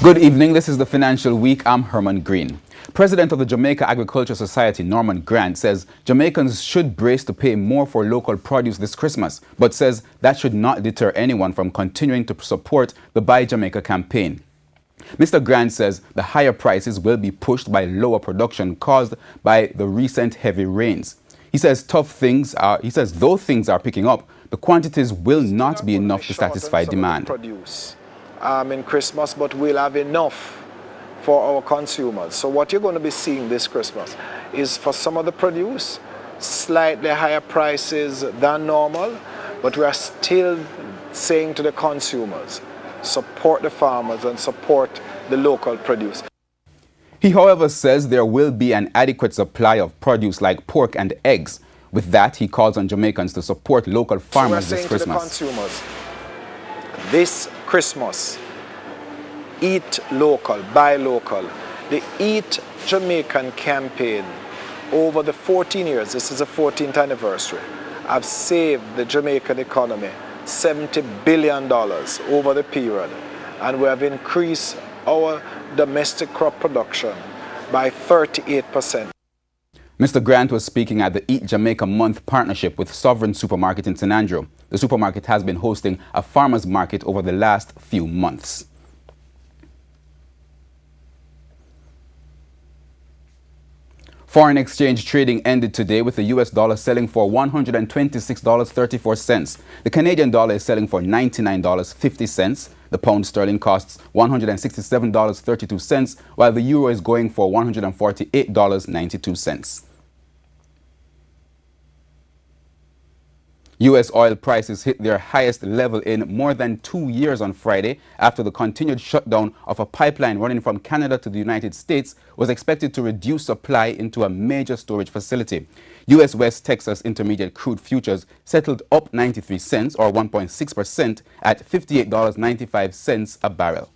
Good evening. This is the Financial Week. I'm Herman Green. President of the Jamaica Agriculture Society, Norman Grant, says Jamaicans should brace to pay more for local produce this Christmas, but says that should not deter anyone from continuing to support the Buy Jamaica campaign. Mr. Grant says the higher prices will be pushed by lower production caused by the recent heavy rains. He says though things are picking up, the quantities will not be enough to satisfy demand. In Christmas, but we'll have enough for our consumers. So what you're going to be seeing this Christmas is, for some of the produce, slightly higher prices than normal, but we are still saying to the consumers, support the farmers and support the local produce. He, however, says there will be an adequate supply of produce like pork and eggs. With that, he calls on Jamaicans to support local farmers this Christmas. To the consumers, this Christmas, eat local, buy local. The Eat Jamaican campaign, over the 14 years, this is the 14th anniversary, have saved the Jamaican economy $70 billion over the period, and we have increased our domestic crop production by 38%. Mr. Grant was speaking at the Eat Jamaica Month partnership with Sovereign Supermarket in St. Andrew. The supermarket has been hosting a farmers market over the last few months. Foreign exchange trading ended today with the US dollar selling for $126.34. The Canadian dollar is selling for $99.50. The pound sterling costs $167.32, while the euro is going for $148.92. U.S. oil prices hit their highest level in more than 2 years on Friday after the continued shutdown of a pipeline running from Canada to the United States was expected to reduce supply into a major storage facility. U.S. West Texas Intermediate crude futures settled up 93 cents or 1.6% at $58.95 a barrel.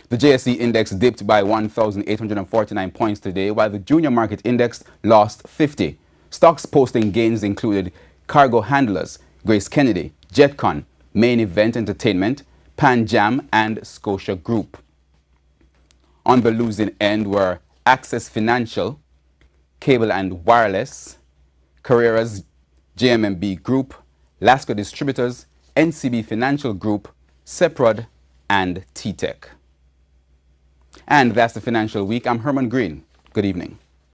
The JSE index dipped by 1,849 points today, while the junior market index lost 50. Stocks posting gains included Cargo Handlers, Grace Kennedy, Jetcon, Main Event Entertainment, Pan Jam, and Scotia Group. On the losing end were Access Financial, Cable and Wireless, Carreras JMMB Group, Lasco Distributors, NCB Financial Group, Seprod, and T-Tech. And that's the Financial Week. I'm Herman Green. Good evening.